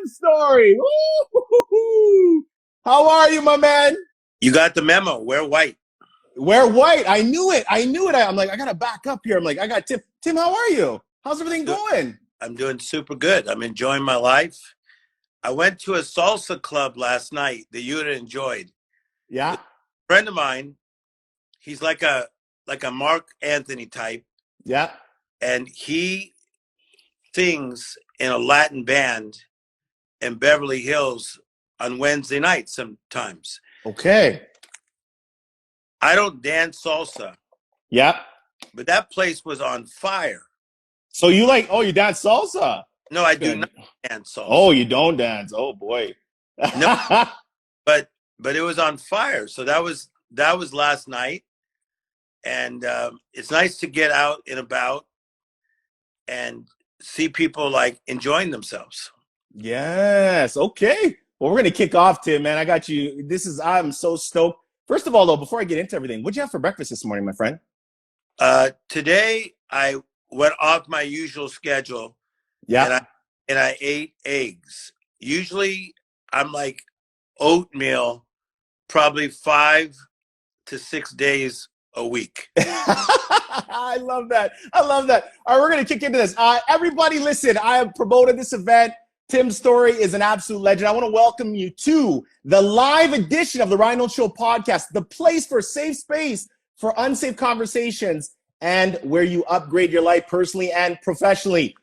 Tim Storey. Woo-hoo-hoo-hoo. How are you, my man? You got the memo. Wear white. Wear white. I knew it. I'm like, I gotta back up here. I'm like, I got Tim. Tim, how are you? How's everything going? I'm doing super good. I'm enjoying my life. I went to a salsa club last night that you would have enjoyed. Yeah. A friend of mine, he's like a Mark Anthony type. Yeah. And he sings in a Latin band in Beverly Hills on Wednesday night sometimes. Okay. I don't dance salsa. Yeah. But that place was on fire. So you you dance salsa? No, I do not dance salsa. Oh, you don't dance. Oh boy. No, but it was on fire. So that was last night. And it's nice to get out and about and see people like enjoying themselves. Yes. Okay. Well, we're gonna kick off, Tim, man. I got you. I'm so stoked. First of all, though, before I get into everything, what'd you have for breakfast this morning, my friend? Today I went off my usual schedule. Yeah. And I ate eggs. Usually I'm like oatmeal probably 5 to 6 days a week. I love that. All right, we're going to kick into this. Everybody listen, I have promoted this event. Tim Storey is an absolute legend. I want to welcome you to the live edition of the Ryan Reynolds Show podcast, the place for safe space for unsafe conversations and where you upgrade your life personally and professionally.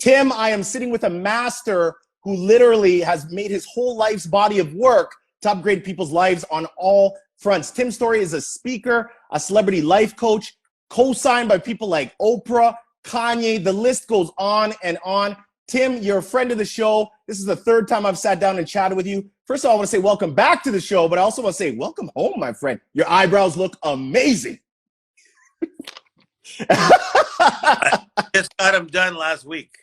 Tim, I am sitting with a master who literally has made his whole life's body of work to upgrade people's lives on all fronts. Tim Storey is a speaker, a celebrity life coach, co-signed by people like Oprah, Kanye. The list goes on and on. Tim, you're a friend of the show. This is the third time I've sat down and chatted with you. First of all, I want to say welcome back to the show, but I also want to say welcome home, my friend. Your eyebrows look amazing. I just got them done last week.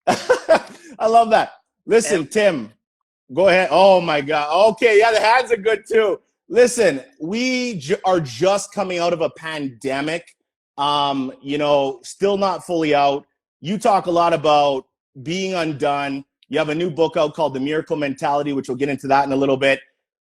I love that. Listen, Tim, go ahead. Oh, my God. Okay, yeah, the hands are good, too. Listen, we are just coming out of a pandemic, still not fully out. You talk a lot about being undone. You have a new book out called The Miracle Mentality, which we'll get into that in a little bit.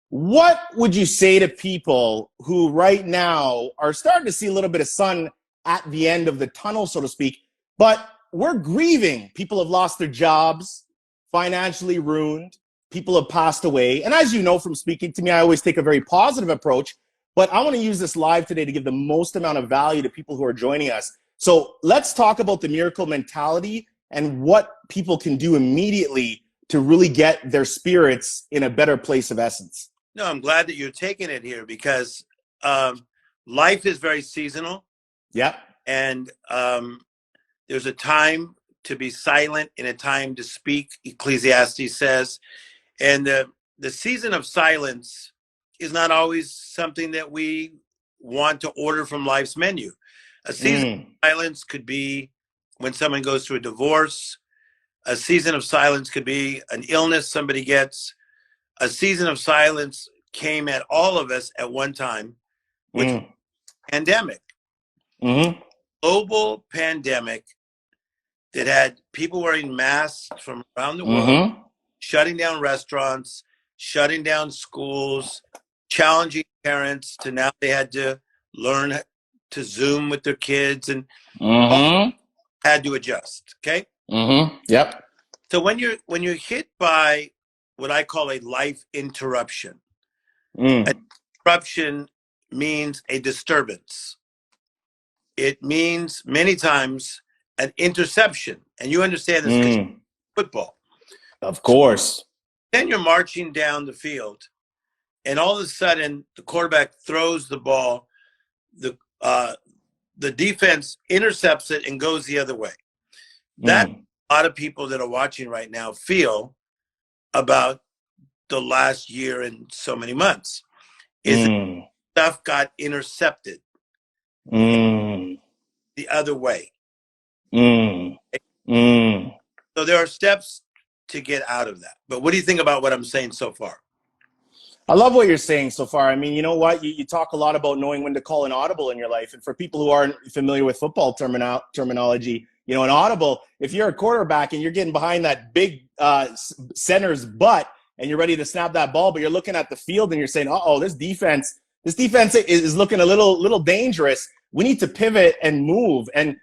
What would you say to people who right now are starting to see a little bit of sun at the end of the tunnel, so to speak, but we're grieving? People have lost their jobs, financially ruined. People have passed away. And as you know from speaking to me, I always take a very positive approach. But I want to use this live today to give the most amount of value to people who are joining us. So let's talk about the miracle mentality and what people can do immediately to really get their spirits in a better place of essence. No, I'm glad that you're taking it here because life is very seasonal. Yeah. And there's a time to be silent and a time to speak, Ecclesiastes says. And the season of silence is not always something that we want to order from life's menu. A season of silence could be when someone goes through a divorce. A season of silence could be an illness somebody gets. A season of silence came at all of us at one time, which was a pandemic. Global pandemic that had people wearing masks from around the world, shutting down restaurants, shutting down schools, challenging parents to now they had to learn to Zoom with their kids and had to adjust. Okay. Yep. So when you're hit by what I call a life interruption, an interruption means a disturbance. It means many times an interception, and you understand this because football. Of course. Then you're marching down the field, and all of a sudden the quarterback throws the ball. The defense intercepts it and goes the other way. That a lot of people that are watching right now feel about the last year and so many months is stuff got intercepted the other way. So there are steps to get out of that. But what do you think about what I'm saying so far? I love what you're saying so far. I mean, you know what? You talk a lot about knowing when to call an audible in your life. And for people who aren't familiar with football terminology, You know, in Audible, if you're a quarterback and you're getting behind that big center's butt and you're ready to snap that ball, but you're looking at the field and you're saying, "Uh-oh, this defense is looking a little dangerous. We need to pivot and move." And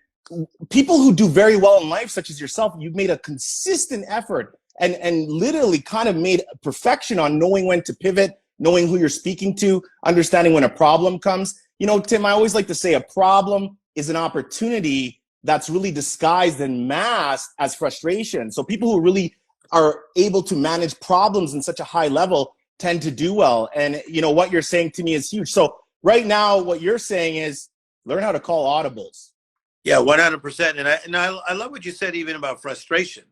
people who do very well in life, such as yourself, you've made a consistent effort and literally kind of made perfection on knowing when to pivot, knowing who you're speaking to, understanding when a problem comes. You know, Tim, I always like to say a problem is an opportunity that's really disguised and masked as frustration. So people who really are able to manage problems in such a high level tend to do well. And you know, what you're saying to me is huge. So right now, what you're saying is learn how to call audibles. Yeah, 100%. And I love what you said even about frustration.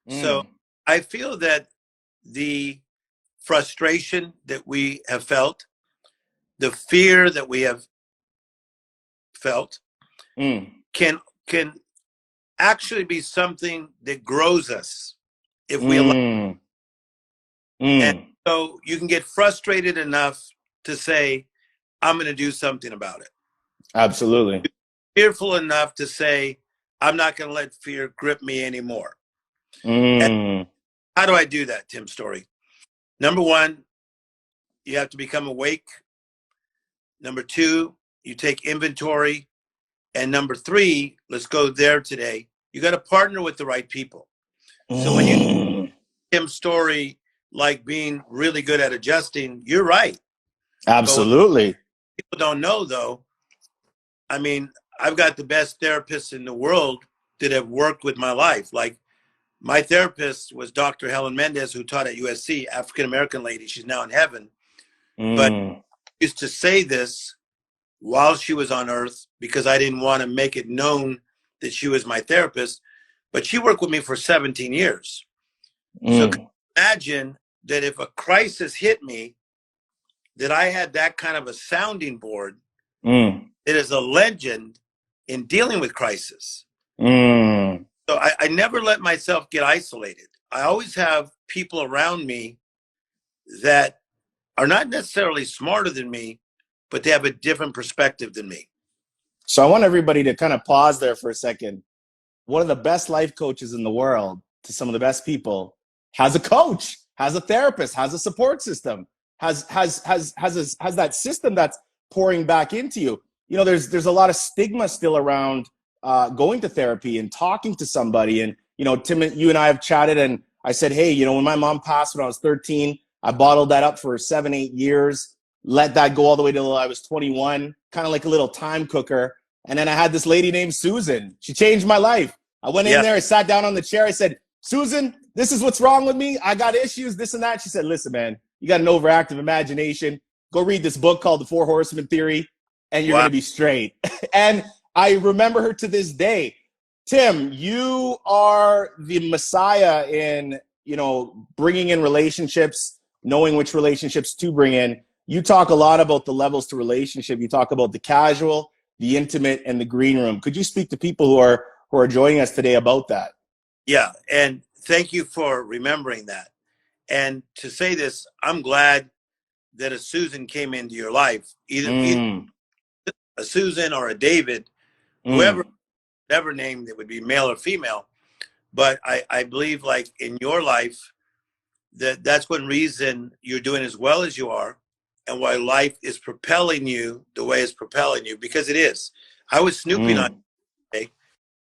So I feel that the frustration that we have felt, the fear that we have felt, can actually be something that grows us if we allow. And so you can get frustrated enough to say, I'm going to do something about it. Absolutely. Fearful enough to say, I'm not going to let fear grip me anymore. And how do I do that, Tim Storey? Number one, you have to become awake. Number two, you take inventory. And number three, let's go there today. You got to partner with the right people. So when you Tim Storey like being really good at adjusting, you're right. Absolutely. People don't know though. I mean, I've got the best therapists in the world that have worked with my life. Like my therapist was Dr. Helen Mendez, who taught at USC, African-American lady. She's now in heaven. But used to say this while she was on earth because I didn't want to make it known that she was my therapist. But she worked with me for 17 years. So imagine that if a crisis hit me, that I had that kind of a sounding board. It is a legend in dealing with crisis. So I never let myself get isolated. I always have people around me that are not necessarily smarter than me, but they have a different perspective than me. So I want everybody to kind of pause there for a second. One of the best life coaches in the world, to some of the best people, has a coach, has a therapist, has a support system, has that system that's pouring back into you. You know, there's a lot of stigma still around going to therapy and talking to somebody. And, you know, Tim, you and I have chatted and I said, hey, you know, when my mom passed when I was 13, I bottled that up for 7-8 years, let that go all the way till I was 21, kind of like a little time cooker. And then I had this lady named Susan. She changed my life. I went in there, I sat down on the chair. I said, Susan, this is what's wrong with me. I got issues, this and that. She said, listen, man, you got an overactive imagination. Go read this book called The Four Horsemen Theory, and you're going to be straight. And I remember her to this day. Tim, you are the messiah in, you know, bringing in relationships, knowing which relationships to bring in. You talk a lot about the levels to relationship. You talk about the casual, the intimate, and the green room. Could you speak to people who are joining us today about that? Yeah, and thank you for remembering that. And to say this, I'm glad that a Susan came into your life, either a Susan or a David, whoever name it would be, male or female. But I believe, like in your life, that's one reason you're doing as well as you are, and why life is propelling you the way it's propelling you, because it is. I was snooping on you.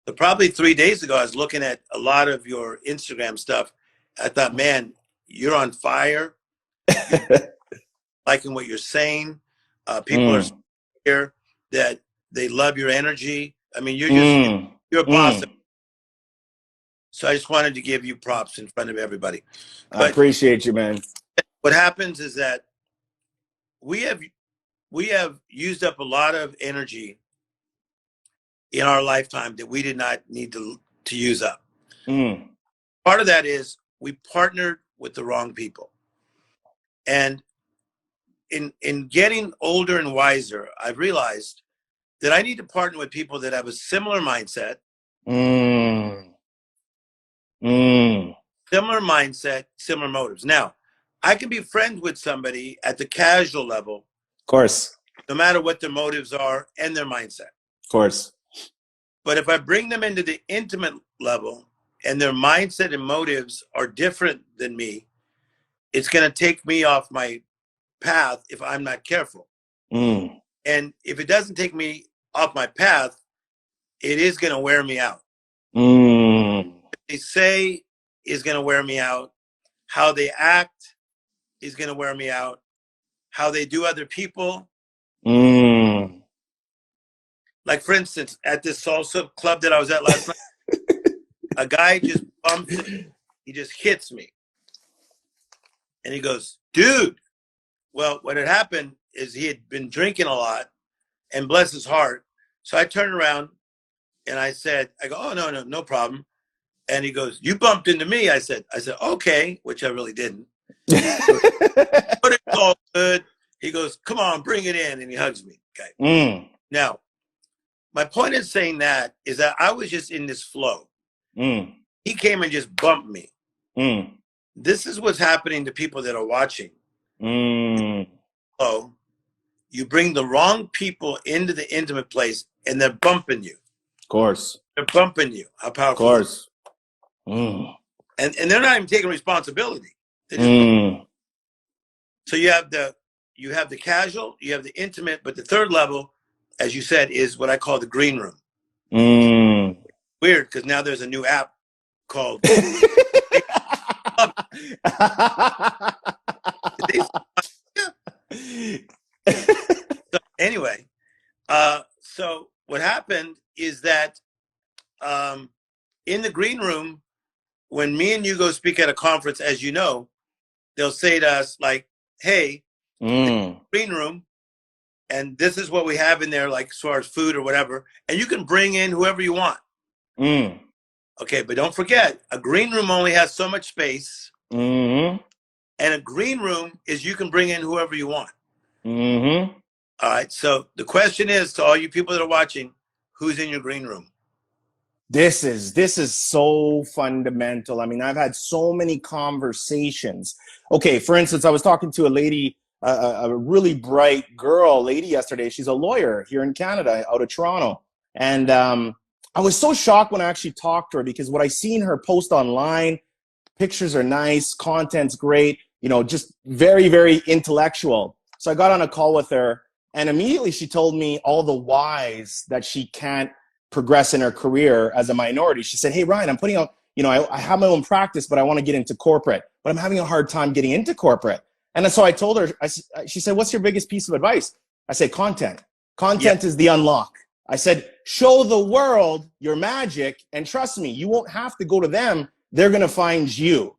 So probably 3 days ago, I was looking at a lot of your Instagram stuff. I thought, man, you're on fire. Liking what you're saying. People are here that they love your energy. I mean, you're a boss. So I just wanted to give you props in front of everybody. I appreciate you, man. What happens is that we have used up a lot of energy in our lifetime that we did not need to use up. Part of that is we partnered with the wrong people. And in getting older and wiser, I've realized that I need to partner with people that have a similar mindset. Similar mindset, similar motives. Now, I can be friends with somebody at the casual level. Of course. No matter what their motives are and their mindset. Of course. But if I bring them into the intimate level and their mindset and motives are different than me, it's going to take me off my path if I'm not careful. Mm. And if it doesn't take me off my path, it is going to wear me out. Mm. What they say is going to wear me out. How they act is going to wear me out. How they do other people. Mm. Like, for instance, at this salsa club that I was at last night, a guy just bumps it. He just hits me. And he goes, dude. Well, what had happened is he had been drinking a lot, and bless his heart. So I turned around and I go, oh, no problem. And he goes, you bumped into me. I said, okay, which I really didn't. But it's all good. He goes, come on, bring it in. And he hugs me. Okay. Mm. Now, my point in saying that is that I was just in this flow. Mm. He came and just bumped me. Mm. This is what's happening to people that are watching. Mm. So you bring the wrong people into the intimate place and they're bumping you. Of course. They're bumping you. How powerful. Of course. Mm. And they're not even taking responsibility. They're just Mm. So you have the casual, you have the intimate, but the third level, as you said, is what I call the green room. Mm. Weird, because now there's a new app called So anyway, so what happened is that in the green room, when me and you go speak at a conference, as you know, they'll say to us like, hey, green room, and this is what we have in there, like as far as food or whatever, and you can bring in whoever you want. Mm. Okay, but don't forget, a green room only has so much space, Mm-hmm. and a green room is you can bring in whoever you want. Mm-hmm. All right, so the question is to all you people that are watching, who's in your green room? This is so fundamental. I mean, I've had so many conversations. Okay, for instance, I was talking to a lady, a really bright lady yesterday. She's a lawyer here in Canada, out of Toronto. And I was so shocked when I actually talked to her, because what I seen her post online, pictures are nice, content's great, you know, just very, very intellectual. So I got on a call with her, and immediately she told me all the whys that she can't progress in her career as a minority. She said, hey, Ryan, I'm putting out, you know, I have my own practice, but I want to get into corporate, but I'm having a hard time getting into corporate. And so I told her, she said, what's your biggest piece of advice? I said, content. Content is the unlock. I said, show the world your magic, and trust me, you won't have to go to them. They're going to find you.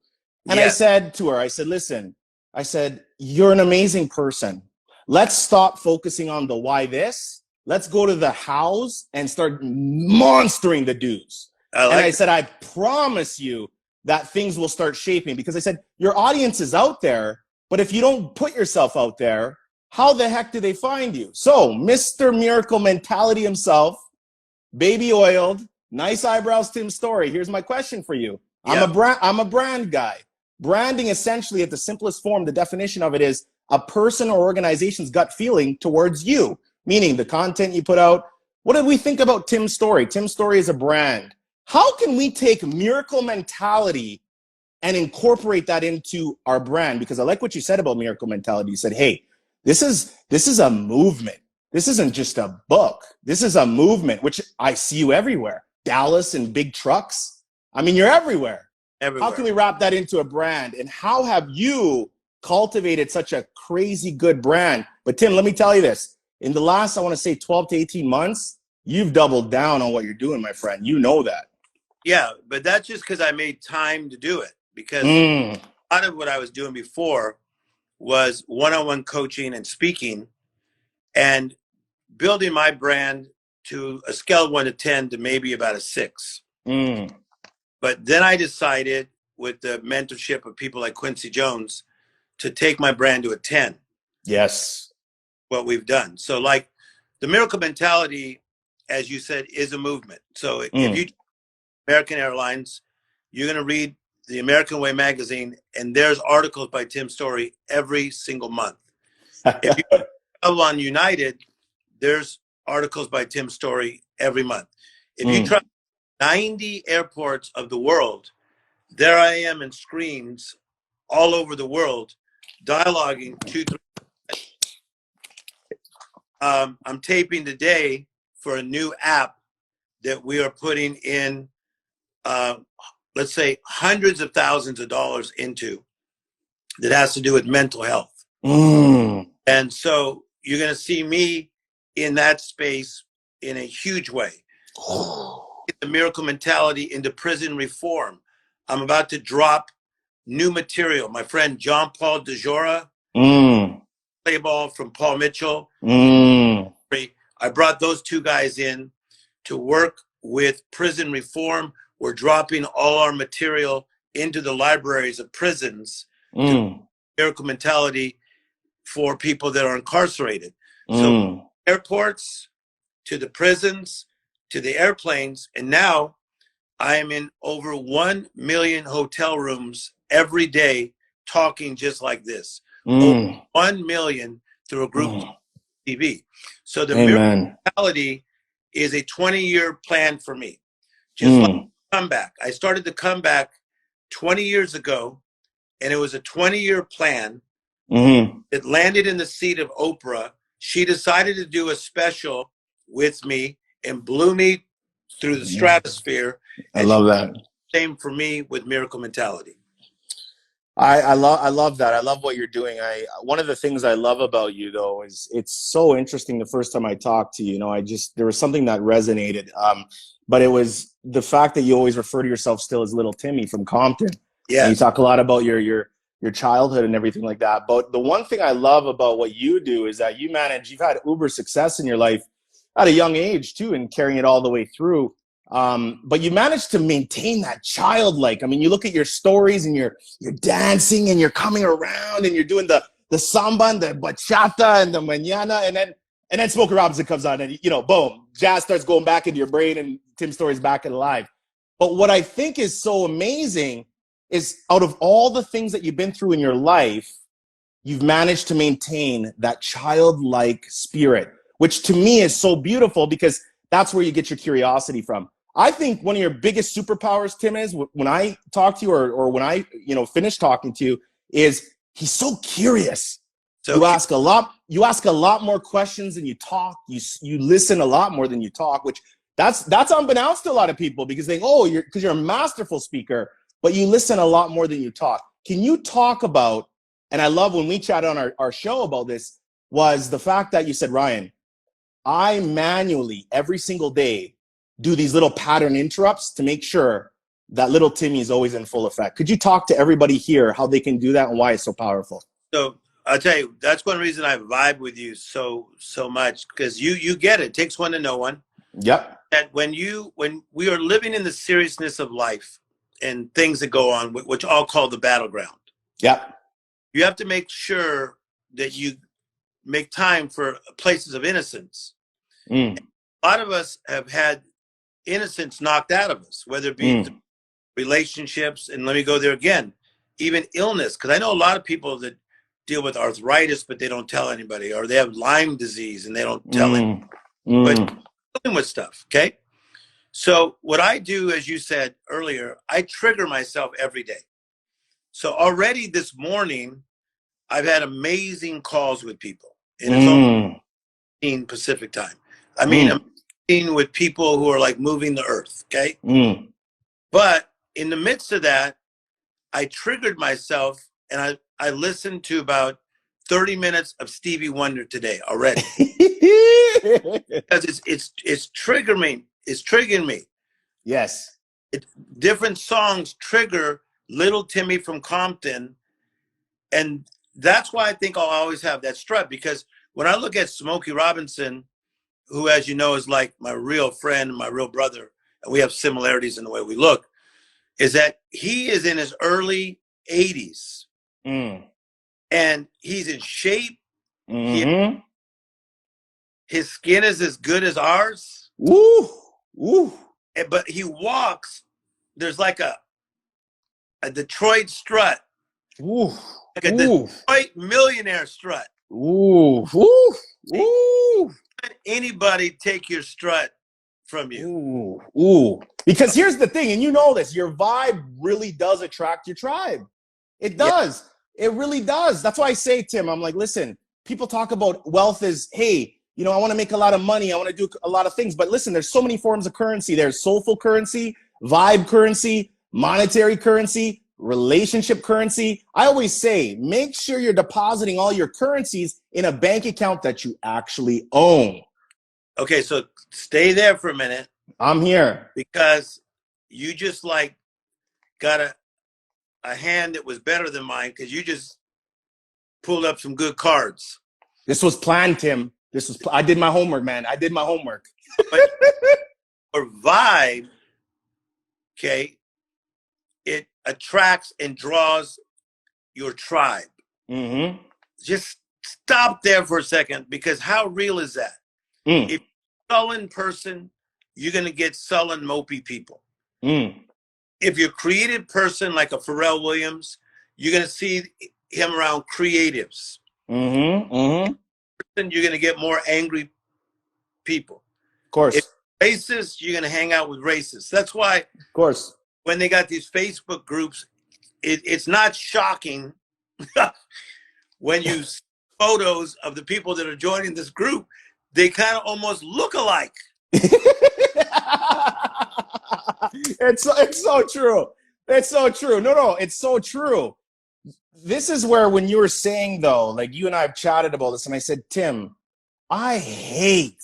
And I said to her, I said, listen, I said, you're an amazing person. Let's stop focusing on the why this. Let's go to the hows and start monstering the do's. I said, I promise you that things will start shaping, because I said, your audience is out there, but if you don't put yourself out there, how the heck do they find you? So Mr. Miracle Mentality himself, baby oiled, nice eyebrows, Tim Storey. Here's my question for you. I'm a brand guy. Branding, essentially, at the simplest form, the definition of it is a person or organization's gut feeling towards you, meaning the content you put out. What did we think about Tim Storey? Tim Storey is a brand. How can we take Miracle Mentality and incorporate that into our brand? Because I like what you said about Miracle Mentality. You said, hey, this is a movement. This isn't just a book. This is a movement, which I see you everywhere. Dallas in big trucks. I mean, you're everywhere. How can we wrap that into a brand? And how have you cultivated such a crazy good brand? But Tim, let me tell you this. In the last, I want to say 12 to 18 months, you've doubled down on what you're doing, my friend. You know that. Yeah, but that's just because I made time to do it. Because a lot of what I was doing before was one-on-one coaching and speaking and building my brand to a scale of 1 to 10 to maybe about a 6. But then I decided, with the mentorship of people like Quincy Jones, to take my brand to a 10. Yes. What we've done. So like the Miracle Mentality, as you said, is a movement. So if you American Airlines, you're going to read the American Way magazine, and there's articles by Tim Storey every single month. If you travel on United, there's articles by Tim Storey every month. If you try 90 airports of the world, there I am in screens all over the world, dialoguing 2-3. I'm taping today for a new app that we are putting in, let's say, hundreds of thousands of dollars into, that has to do with mental health. And so you're going to see me in that space in a huge way. The miracle mentality into prison reform. I'm about to drop new material. My friend John Paul DeJora, play ball from Paul Mitchell. I brought those two guys in to work with prison reform. We're dropping all our material into the libraries of prisons to miracle mentality for people that are incarcerated. So airports, to the prisons, to the airplanes, and now I am in over 1 million hotel rooms every day talking just like this. Over 1 million through a group TV. So the miracle mentality is a 20-year plan for me. Just like comeback. I started the comeback 20 years ago, and it was a 20-year plan. It landed in the seat of Oprah. She decided to do a special with me and blew me through the stratosphere. I love that. Same for me with miracle mentality. I love that. I love what you're doing. One of the things I love about you though is it's so interesting. The first time I talked to you, there was something that resonated. But it was the fact that you always refer to yourself still as Little Timmy from Compton. Yeah. You talk a lot about your childhood and everything like that. But the one thing I love about what you do is that you've had uber success in your life at a young age too, and carrying it all the way through. But you managed to maintain that childlike. I mean, you look at your stories and you're dancing and you're coming around and you're doing the samba and the bachata and the mañana, and then Smokey Robinson comes on and boom, jazz starts going back into your brain and Tim Story's back and alive. But what I think is so amazing is out of all the things that you've been through in your life, you've managed to maintain that childlike spirit, which to me is so beautiful because that's where you get your curiosity from. I think one of your biggest superpowers, Tim, is when I talk to you or when I, finish talking to you, is he's so curious. So you ask a lot more questions than you talk. You listen a lot more than you talk, which that's unbeknownst to a lot of people because they think, because you're a masterful speaker, but you listen a lot more than you talk. Can you talk about, and I love when we chatted on our show about this, was the fact that you said, Ryan, I manually every single day do these little pattern interrupts to make sure that little Timmy is always in full effect. Could you talk to everybody here how they can do that and why it's so powerful? So I'll tell you, that's one reason I vibe with you so much, because you get it. It takes one to know one. Yep. That when we are living in the seriousness of life and things that go on, which I'll call the battleground. Yep. You have to make sure that you make time for places of innocence. A lot of us have had innocence knocked out of us, whether it be relationships, and let me go there again, even illness, because I know a lot of people that deal with arthritis but they don't tell anybody, or they have Lyme disease and they don't tell anybody, but dealing with stuff. Okay, so what I do, as you said earlier, I trigger myself every day. So already this morning I've had amazing calls with people, and it's all in Pacific time. I mean, I'm meeting with people who are like moving the earth. Okay. But in the midst of that, I triggered myself and I listened to about 30 minutes of Stevie Wonder today already. Because it's triggering me. It's triggering me. Yes. Different songs trigger little Timmy from Compton. And that's why I think I'll always have that strut, because when I look at Smokey Robinson, who, as you know, is like my real friend, my real brother, and we have similarities in the way we look, is that he is in his early 80s and he's in shape. His skin is as good as ours. But he walks, there's like a Detroit strut. Like a Detroit millionaire strut. Let anybody take your strut from you. Ooh. Because here's the thing, and you know this, your vibe really does attract your tribe. It does. Yeah. It really does. That's why I say, Tim, I'm like, listen, people talk about wealth as, hey, you know, I want to make a lot of money. I want to do a lot of things. But listen, there's so many forms of currency. There's soulful currency, vibe currency, monetary currency, relationship currency. I always say, make sure you're depositing all your currencies in a bank account that you actually own. Okay, so stay there for a minute. I'm here. Because you just like got a hand that was better than mine because you just pulled up some good cards. This was planned, Tim. I did my homework, man. I did my homework. Or vibe, okay, it attracts and draws your tribe. Mm-hmm. Just stop there for a second, because how real is that? If you're a sullen person, you're going to get sullen, mopey people. If you're a creative person like a Pharrell Williams, you're going to see him around creatives. You're going to get more angry people. Of course. If racist, you're going to hang out with racists. That's why, of course, when they got these Facebook groups, it's not shocking when you see photos of the people that are joining this group. They kind of almost look alike. It's so true. It's so true. No, it's so true. This is where, when you were saying, though, like, you and I have chatted about this, and I said, Tim, I hate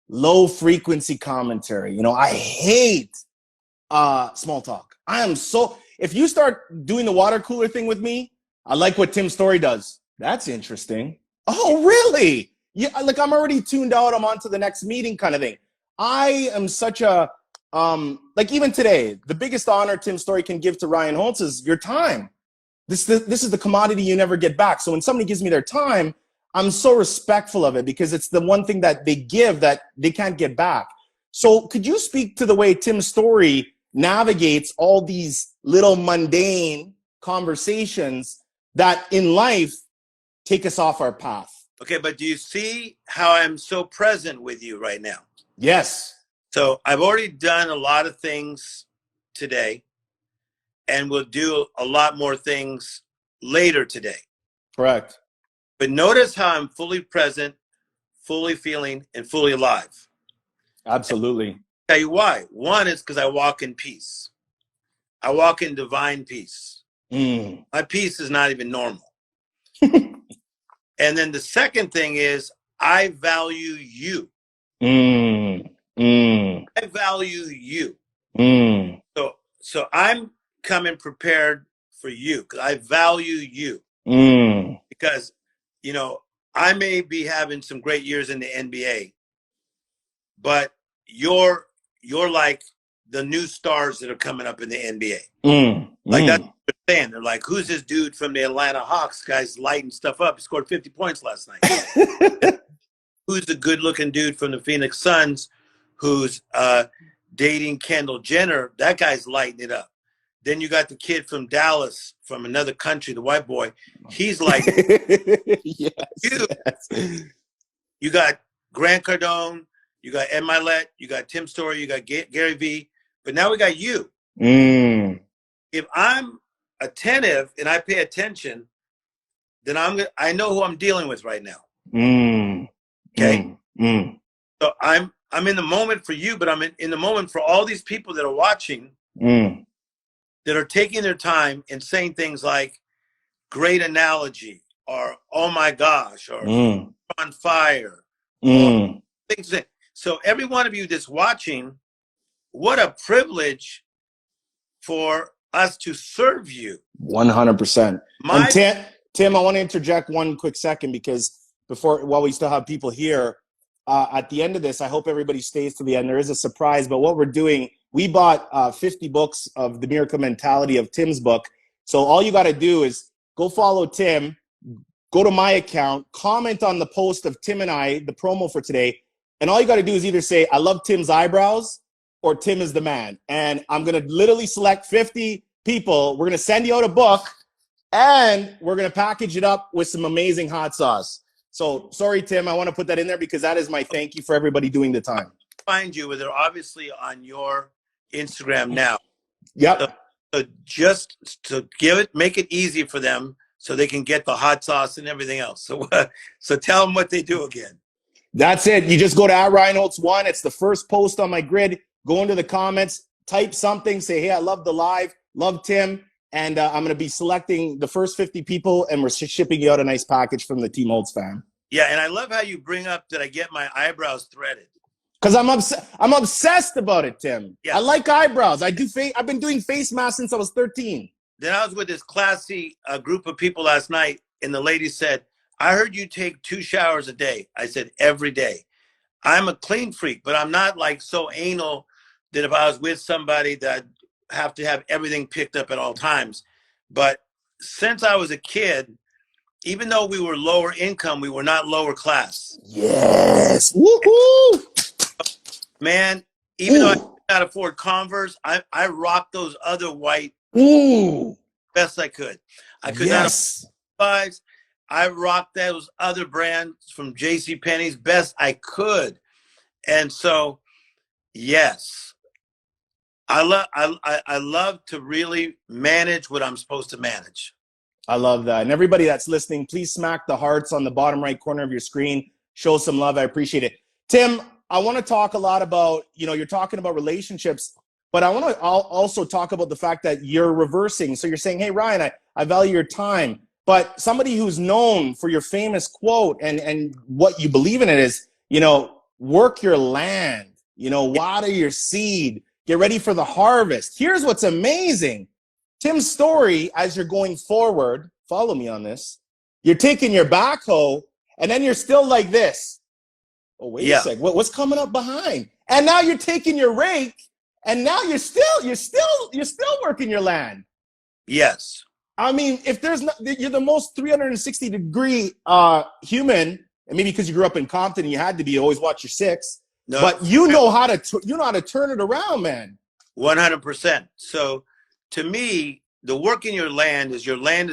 low frequency commentary. You know, I hate small talk. If you start doing the water cooler thing with me, I like what Tim Storey does. That's interesting. Oh, really? Yeah, like, I'm already tuned out. I'm on to the next meeting kind of thing. I am such a, like, even today, the biggest honor Tim Storey can give to Ryan Holtz is your time. This is the commodity you never get back. So when somebody gives me their time, I'm so respectful of it, because it's the one thing that they give that they can't get back. So could you speak to the way Tim Storey navigates all these little mundane conversations that in life take us off our path? Okay, but do you see how I'm so present with you right now? Yes. So I've already done a lot of things today, and we'll do a lot more things later today. Correct. But notice how I'm fully present, fully feeling, and fully alive. Absolutely. And I'll tell you why. One is because I walk in peace. I walk in divine peace. My peace is not even normal. And then the second thing is, I value you. I value you. So I'm coming prepared for you, because I value you. Because, you know, I may be having some great years in the NBA, but you're like the new stars that are coming up in the NBA. Like, that's what they're saying. They're like, who's this dude from the Atlanta Hawks? Guy's lighting stuff up. He scored 50 points last night. Who's the good-looking dude from the Phoenix Suns who's dating Kendall Jenner? That guy's lighting it up. Then you got the kid from Dallas, from another country, the white boy. He's like, yes. You got Grant Cardone, you got Ed Milet, you got Tim Storey, you got Gary Vee, but now we got you. If I'm attentive and I pay attention, then I know who I'm dealing with right now. Okay. So I'm in the moment for you, but I'm in the moment for all these people that are watching, that are taking their time and saying things like, great analogy, or oh my gosh, or on fire, or things that. So every one of you that's watching, what a privilege for us to serve you. 100%. And Tim, I want to interject one quick second, because while we still have people here, at the end of this, I hope everybody stays to the end. There is a surprise, but what we're doing, we bought 50 books of the Miracle Mentality of Tim's book. So all you got to do is go follow Tim, go to my account, comment on the post of Tim and I, the promo for today. And all you got to do is either say, I love Tim's eyebrows, or Tim is the man. And I'm going to literally select 50 people. We're going to send you out a book, and we're going to package it up with some amazing hot sauce. So sorry, Tim, I want to put that in there, because that is my thank you for everybody doing the time. find you? They're obviously on your Instagram now. Yep. So just to make it easy for them so they can get the hot sauce and everything else. So, so tell them what they do again. That's it. You just go to @RyanOates1. It's the first post on my grid. Go into the comments, type something, say, hey, I love the live, love Tim. And I'm going to be selecting the first 50 people, and we're shipping you out a nice package from the Team Olds fam. Yeah, and I love how you bring up that I get my eyebrows threaded. Because I'm obsessed about it, Tim. Yeah. I like eyebrows. I've been doing face masks since I was 13. Then I was with this classy group of people last night, and the lady said, I heard you take 2 showers a day. I said, every day. I'm a clean freak, but I'm not like so anal that if I was with somebody that I'd have to have everything picked up at all times. But since I was a kid, even though we were lower income, we were not lower class. Yes. Woohoo! Man, even though I could not afford Converse, I rocked those other white best I could. I could not afford Levi's. I rocked those other brands from JCPenney's best I could. And so, yes, I love to really manage what I'm supposed to manage. I love that. And everybody that's listening, please smack the hearts on the bottom right corner of your screen. Show some love. I appreciate it. Tim, I want to talk a lot about, you're talking about relationships, but I want to also talk about the fact that you're reversing. So you're saying, hey, Ryan, I value your time. But somebody who's known for your famous quote and what you believe in it is, work your land, water your seed, get ready for the harvest. Here's what's amazing. Tim's story, as you're going forward, follow me on this, you're taking your backhoe and then you're still like this. Oh, wait a sec. What's coming up behind? And now you're taking your rake and now you're still working your land. Yes. I mean, if there's not, you're the most 360-degree human, and maybe because you grew up in Compton and you had to be, always watch your six. No, but you know how to turn it around, man. 100%. So to me, the work in your land is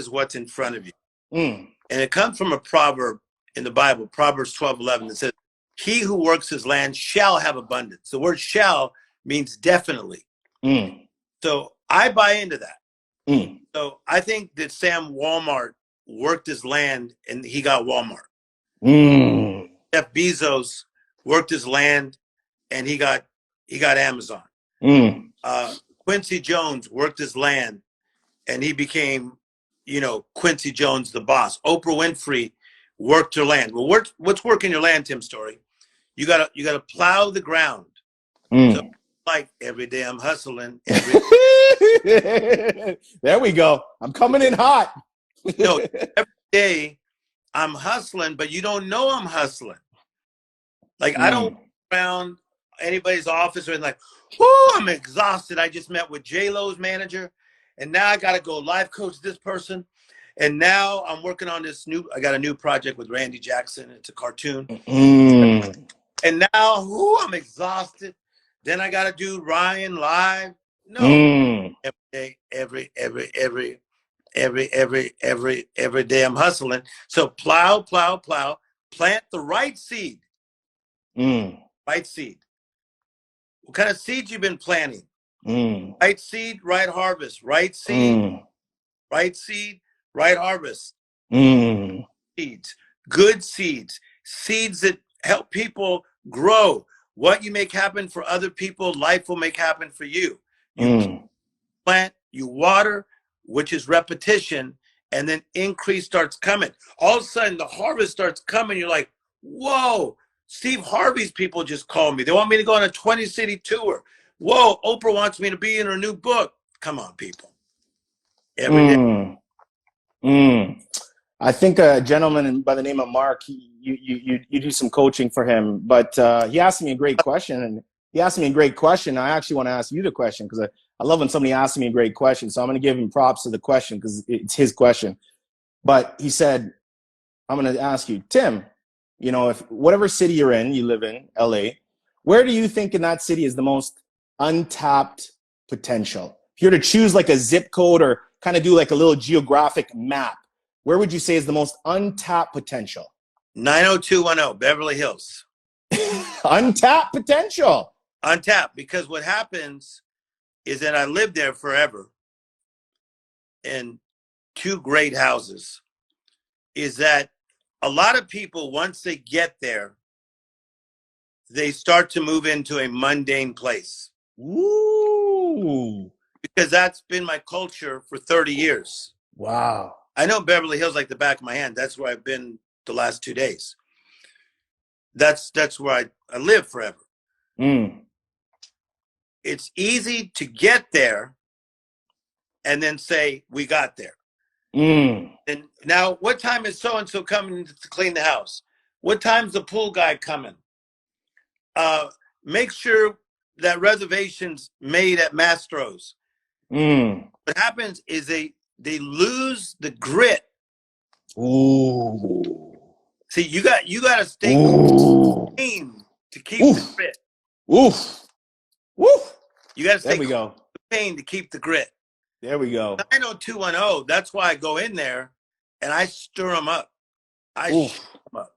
what's in front of you. And it comes from a proverb in the Bible, Proverbs 12:11, that says, he who works his land shall have abundance. The word shall means definitely. So I buy into that. So I think that Sam Walmart worked his land and he got Walmart. Jeff Bezos worked his land and he got Amazon. Quincy Jones worked his land and he became, Quincy Jones, the boss. Oprah Winfrey worked her land. Well, what's working your land, Tim Storey? You gotta plow the ground. So, like every day I'm hustling. There we go. I'm coming in hot. Every day I'm hustling, but you don't know I'm hustling. Like I don't around anybody's office or like, oh, I'm exhausted. I just met with J-Lo's manager, and now I gotta go life coach this person. And now I'm working on I got a new project with Randy Jackson. It's a cartoon. And now, I'm exhausted. Then I got to do Ryan live. No, every day I'm hustling. So plow, plant the right seed. Right seed. What kind of seed you been planting? Right seed, right harvest. Right seed, right seed, right harvest. Seeds, good seeds, seeds that help people grow. What you make happen for other people, life will make happen for you. You plant, you water, which is repetition, and then increase starts coming. All of a sudden, the harvest starts coming. You're like, whoa, Steve Harvey's people just called me. They want me to go on a 20-city tour. Whoa, Oprah wants me to be in her new book. Come on, people. Every day. I think a gentleman by the name of Mark, you do some coaching for him, but he asked me a great question. I actually want to ask you the question because I love when somebody asks me a great question. So I'm going to give him props to the question because it's his question. But he said, I'm going to ask you, Tim, if whatever city you're in, you live in, LA, where do you think in that city is the most untapped potential? If you're to choose like a zip code or kind of do like a little geographic map, where would you say is the most untapped potential? 90210, Beverly Hills. Untapped potential. Untapped, because what happens is that I lived there forever in 2 great houses, is that a lot of people, once they get there, they start to move into a mundane place. Ooh. Because that's been my culture for 30 years. Wow. I know Beverly Hills like the back of my hand. That's where I've been the last 2 days. That's where I live forever. It's easy to get there and then say, we got there. And now, what time is so-and-so coming to clean the house? What time's the pool guy coming? Make sure that reservation's made at Mastro's. What happens is they lose the grit. Ooh. See, you got to stay clean to keep the grit. Oof. Woof. You got to stay clean to keep the grit. There we go. 90210. That's why I go in there and I stir them up. I stir them up.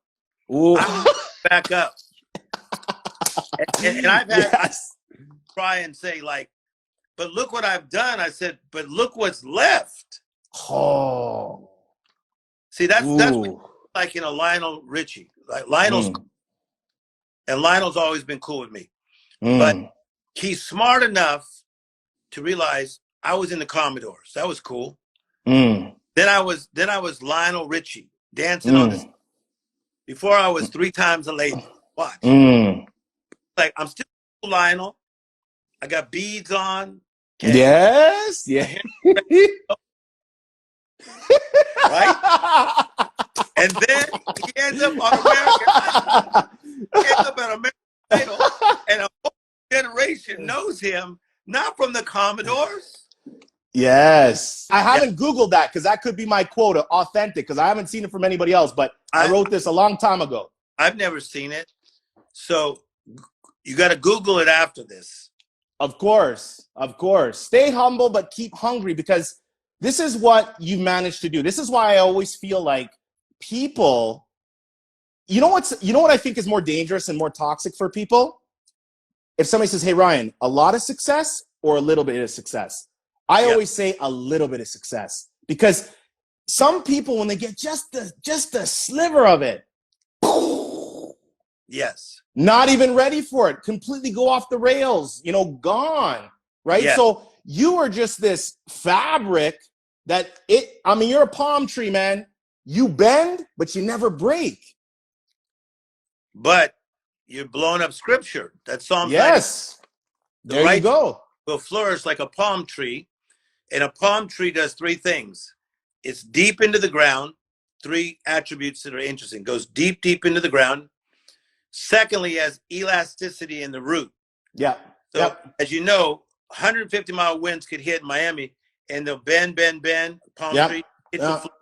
I back up. And I've had I try and say, like, but look what I've done. I said, but look what's left. Oh. See, that's what, like, in a Lionel Richie. Like Lionel's and Lionel's always been cool with me. But he's smart enough to realize I was in the Commodores. That was cool. Then I was Lionel Richie dancing on this. Before I was 3 times a lady. Watch. Like, I'm still Lionel. I got beads on. Okay? Yes. Yeah. Right? And then he ends up on American Idol. He ends up on American Idol, and a whole generation knows him, not from the Commodores. Yes. I haven't Googled that because that could be my quota, authentic, because I haven't seen it from anybody else, but I wrote this a long time ago. I've never seen it. So you got to Google it after this. Of course. Of course. Stay humble, but keep hungry, because this is what you've managed to do. This is why I always feel like people, you know what I think is more dangerous and more toxic for people? If somebody says, hey, Ryan, a lot of success or a little bit of success? I always say a little bit of success, because some people, when they get just a sliver of it, yes, not even ready for it, completely go off the rails, gone, right? Yes. So you are just this fabric that you're a palm tree, man. You bend, but you never break. But you're blowing up scripture. That's Psalm 90. Yes. There you go. Will flourish like a palm tree. And a palm tree does 3 things. It's deep into the ground. 3 attributes that are interesting. Goes deep, deep into the ground. Secondly, has elasticity in the root. Yeah. So, as you know, 150-mile winds could hit Miami, and they'll bend. Palm tree hits the floor,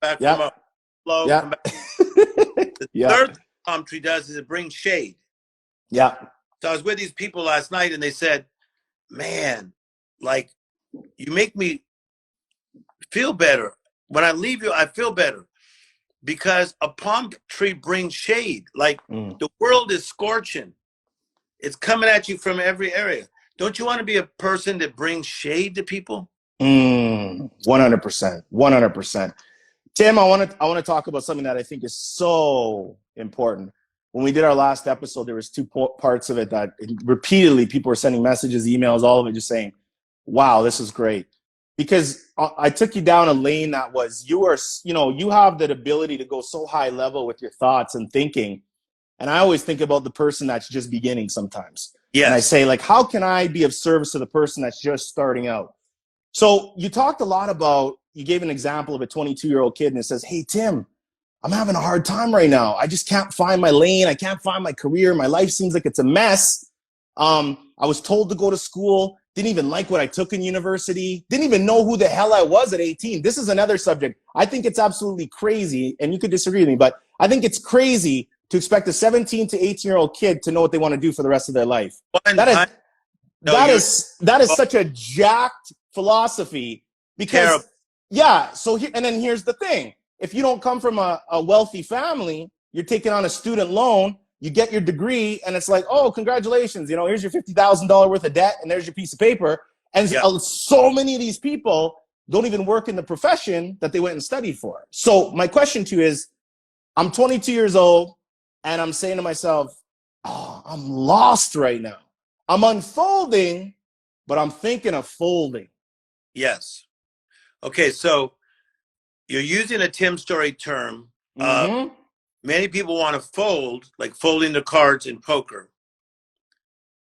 back from up, flow, come back. The third thing palm tree does is it brings shade. Yeah. So I was with these people last night, and they said, man, like, you make me feel better. When I leave you, I feel better. Because a palm tree brings shade. Like, the world is scorching. It's coming at you from every area. Don't you want to be a person that brings shade to people? 100%. 100%. Tim, I want to talk about something that I think is so important. When we did our last episode, there was 2 parts of it that repeatedly people were sending messages, emails, all of it, just saying, wow, this is great. Because I took you down a lane that was, you have that ability to go so high level with your thoughts and thinking. And I always think about the person that's just beginning sometimes. Yes. And I say, like, how can I be of service to the person that's just starting out? So you talked a lot about, you gave an example of a 22-year-old kid, and it says, hey, Tim, I'm having a hard time right now. I just can't find my lane. I can't find my career. My life seems like it's a mess. I was told to go to school. Didn't even like what I took in university. Didn't even know who the hell I was at 18. This is another subject. I think it's absolutely crazy, and you could disagree with me, but I think it's crazy to expect a 17 to 18-year-old kid to know what they want to do for the rest of their life. That is such a jacked philosophy, because and then here's the thing. If you don't come from a wealthy family, you're taking on a student loan. you get your degree and it's like, oh, congratulations, here's your $50,000 worth of debt and there's your piece of paper. And so many of these people don't even work in the profession that they went and studied for. So my question to you is, I'm 22 years old and I'm saying to myself, oh, I'm lost right now. I'm unfolding, but I'm thinking of folding. Yes. Okay, so you're using a Tim Storey term. Many people want to fold, like folding the cards in poker.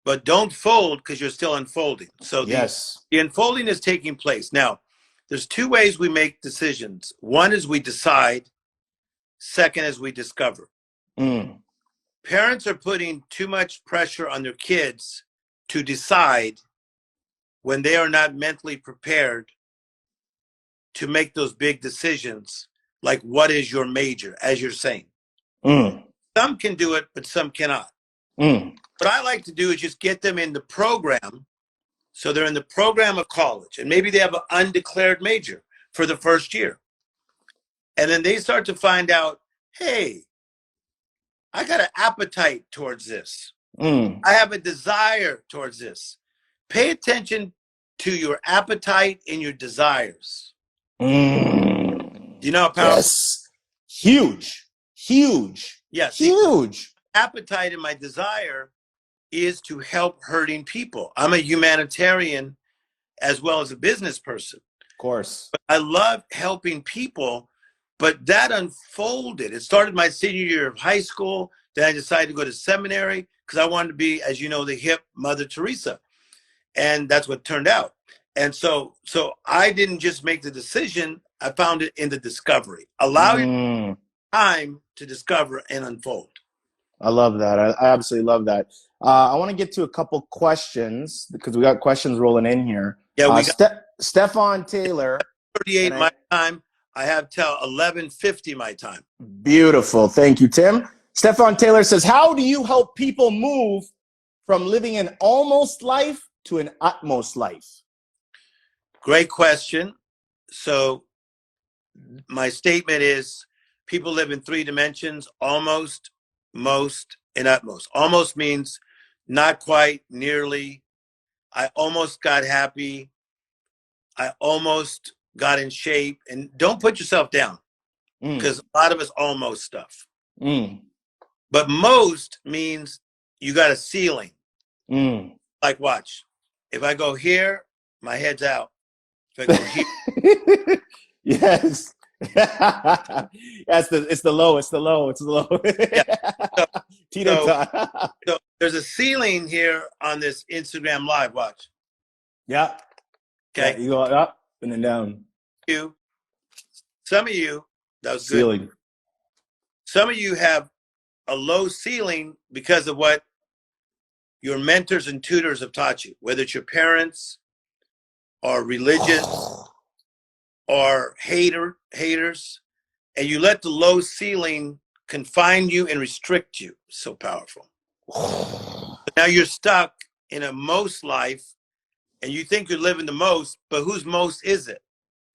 But don't fold because you're still unfolding. So the unfolding is taking place. Now, there's two ways we make decisions. One is we decide. Second is we discover. Parents are putting too much pressure on their kids to decide when they are not mentally prepared to make those big decisions, like what is your major, as you're saying. Some can do it, but some cannot. What I like to do is just get them in the program, so they're in the program of college, and maybe they have an undeclared major for the first year. And then they start to find out, hey, I got an appetite towards this. I have a desire towards this. Pay attention to your appetite and your desires. Do you know how powerful? Yes. Huge. Yes. Huge. Appetite and my desire is to help hurting people. I'm a humanitarian as well as a business person. Of course. But I love helping people, but that unfolded. It started my senior year of high school. Then I decided to go to seminary because I wanted to be, as you know, the hip Mother Teresa. And that's what turned out. And so I didn't just make the decision. I found it in the discovery. Allow your time to discover and unfold. I love that. I absolutely love that. I want to get to a couple questions because we got questions rolling in here. Yeah, we got Stefan Taylor. 38 my time. I have till 11:50 my time. Beautiful. Thank you, Tim. Stefan Taylor says, how do you help people move from living an almost life to an utmost life? Great question. So my statement is people live in three dimensions: almost, most, and utmost. Almost means not quite, nearly. I almost got happy. I almost got in shape. And don't put yourself down because a lot of us almost stuff. But most means you got a ceiling. Like, watch. If I go here, my head's out. If I go here. Yes. It's the low. Yeah. So there's a ceiling here on this Instagram Live. Watch. Yeah. Okay. Yeah, you go up and then down. Some of you, that was ceiling. Good. Some of you have a low ceiling because of what your mentors and tutors have taught you, whether it's your parents or religion or haters, and you let the low ceiling confine you and restrict you. So powerful. But now you're stuck in a most life, and you think you're living the most, but whose most is it?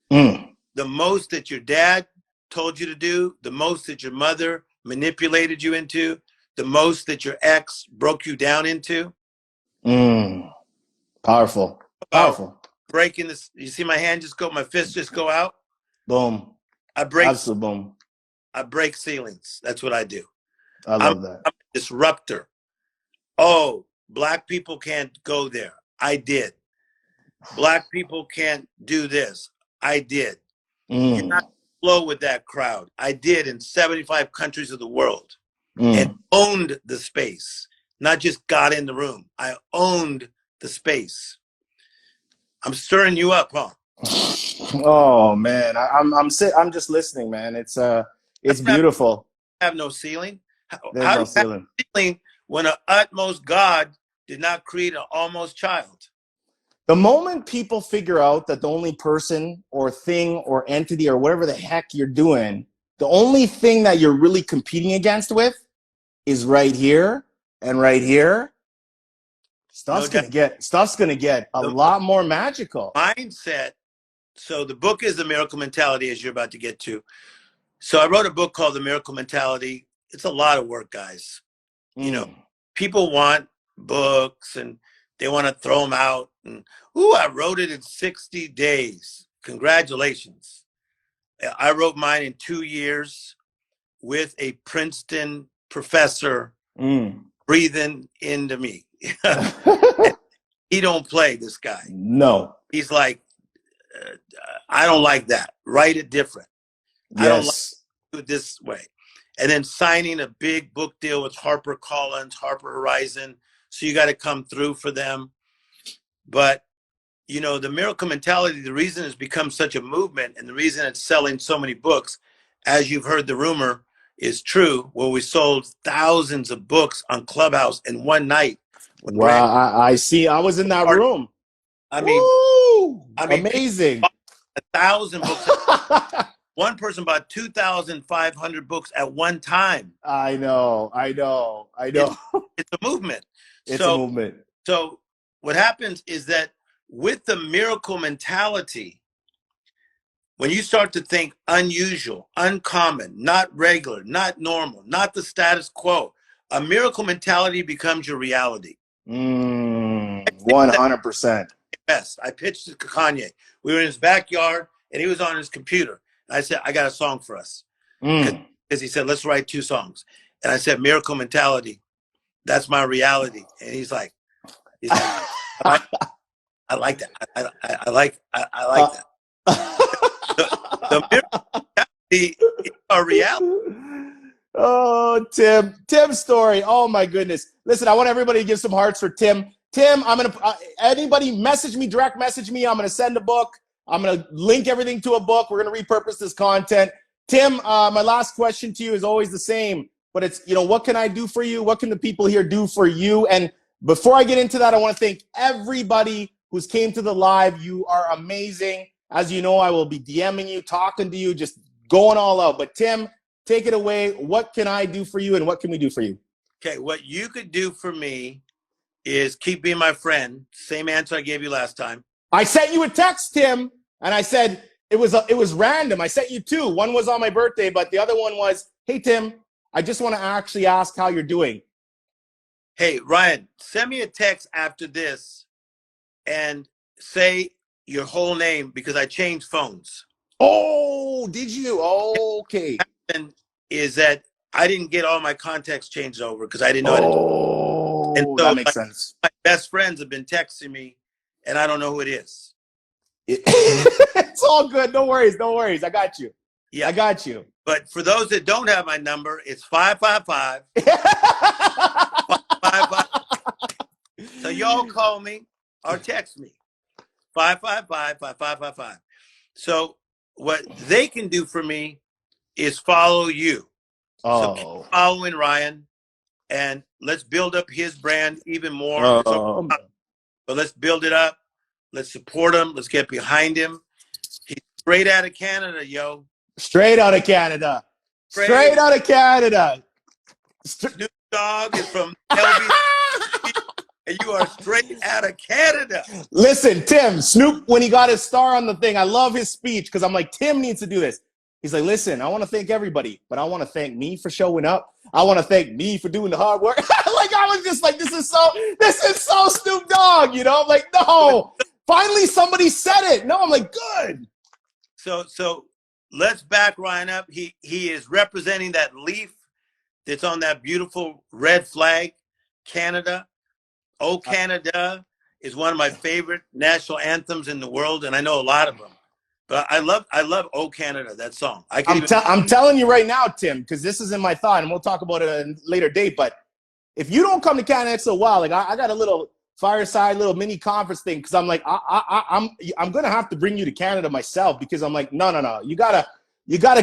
The most that your dad told you to do, the most that your mother manipulated you into, the most that your ex broke you down into. Powerful. Breaking this. You see my hand just go, my fist just go out. Boom. Absolute boom. I break ceilings. That's what I do. I love that. I'm a disruptor. Oh, black people can't go there. I did. Black people can't do this. I did. You're not flow with that crowd. I did in 75 countries of the world and owned the space. Not just got in the room. I owned the space. I'm stirring you up, huh? Oh man, I'm just listening, man. It's beautiful. Have no ceiling. How no do you ceiling. have a ceiling when an utmost God did not create an almost child? The moment people figure out that the only person or thing or entity or whatever the heck you're doing, the only thing that you're really competing against with is right here and right here, stuff's gonna get a lot more magical. Mindset. So the book is The Miracle Mentality, as you're about to get to. So I wrote a book called The Miracle Mentality. It's a lot of work, guys. You know, people want books and they want to throw them out. And, ooh, I wrote it in 60 days. Congratulations. I wrote mine in 2 years with a Princeton professor breathing into me. He don't play, this guy. No. He's like, I don't like that. Write it different. Yes. I don't like to do it this way. And then signing a big book deal with HarperCollins, Harper Horizon. So you got to come through for them. But, you know, the miracle mentality, the reason it's become such a movement and the reason it's selling so many books, as you've heard the rumor, is true, where we sold thousands of books on Clubhouse in one night. Wow, I see. I was in that room. I mean, Woo! Amazing. 1,000 books. One person bought 2,500 books at one time. I know. It's a movement. It's a movement. So what happens is that with the miracle mentality, when you start to think unusual, uncommon, not regular, not normal, not the status quo, a miracle mentality becomes your reality. 100%. Yes, I pitched it to Kanye. We were in his backyard, and he was on his computer. And I said, I got a song for us. Because he said, let's write 2 songs. And I said, miracle mentality. That's my reality. And he's like I like that. I like that. The miracle mentality is our reality. Oh, Tim Storey. Oh my goodness. Listen, I want everybody to give some hearts for Tim. Tim, I'm going to, anybody direct message me. I'm going to send a book. I'm going to link everything to a book. We're going to repurpose this content. Tim, my last question to you is always the same, but it's, you know, what can I do for you? What can the people here do for you? And before I get into that, I want to thank everybody who's came to the live. You are amazing. As you know, I will be DMing you, talking to you, just going all out. But Tim, take it away. What can I do for you and what can we do for you? Okay, what you could do for me is keep being my friend. Same answer I gave you last time. I sent you a text, Tim, and I said it was random. I sent you 2. One was on my birthday, but the other one was, hey, Tim, I just want to actually ask how you're doing. Hey, Ryan, send me a text after this and say your whole name because I changed phones. Oh, did you? Okay. And is that I didn't get all my contacts changed over because I didn't know how to do it. And so, that makes sense. My best friends have been texting me, and I don't know who it is. It's all good. No worries. I got you. Yeah, I got you. But for those that don't have my number, it's 555. So y'all call me or text me. 555-5555. So what they can do for me is follow you. So keep following Ryan, and let's build up his brand even more. But let's build it up. Let's support him. Let's get behind him. He's straight out of Canada, yo. Straight out of Canada. Straight out of Canada. Snoop Dogg is from LB. And you are straight out of Canada. Listen, Tim, Snoop, when he got his star on the thing, I love his speech because I'm like, Tim needs to do this. He's like, listen, I want to thank everybody, but I want to thank me for showing up. I want to thank me for doing the hard work. Like, I was just like, this is so Snoop Dogg, you know? I'm like, no, finally somebody said it. No, I'm like, good. So let's back Ryan up. He is representing that leaf that's on that beautiful red flag, Canada. Oh, Canada is one of my favorite national anthems in the world, and I know a lot of them. But I love Oh Canada, that song. I'm telling you right now, Tim, because this is in my thought, and we'll talk about it at a later date. But if you don't come to Canada next a while, like I got a little fireside, little mini conference thing, because I'm like, I'm gonna have to bring you to Canada myself because I'm like, no, you gotta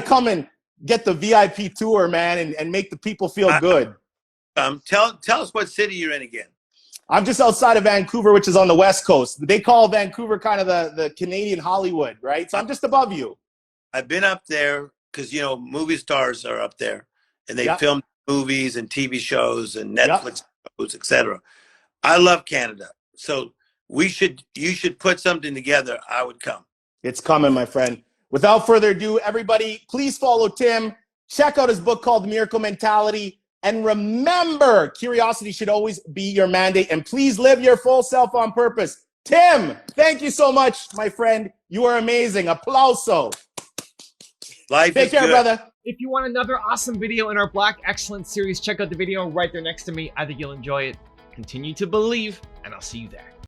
come and get the VIP tour, man, and make the people feel good. Tell us what city you're in again. I'm just outside of Vancouver, which is on the West Coast. They call Vancouver kind of the Canadian Hollywood, right? So I'm just above you. I've been up there because, you know, movie stars are up there and they film movies and TV shows and Netflix shows, etc. I love Canada. So you should put something together. I would come. It's coming, my friend. Without further ado, everybody, please follow Tim. Check out his book called The Miracle Mentality. And remember, curiosity should always be your mandate. And please live your full self on purpose. Tim, thank you so much, my friend. You are amazing. Applauso. Life Take is care, good. brother. If you want another awesome video in our Black Excellence series, check out the video right there next to me. I think you'll enjoy it. Continue to believe, and I'll see you there.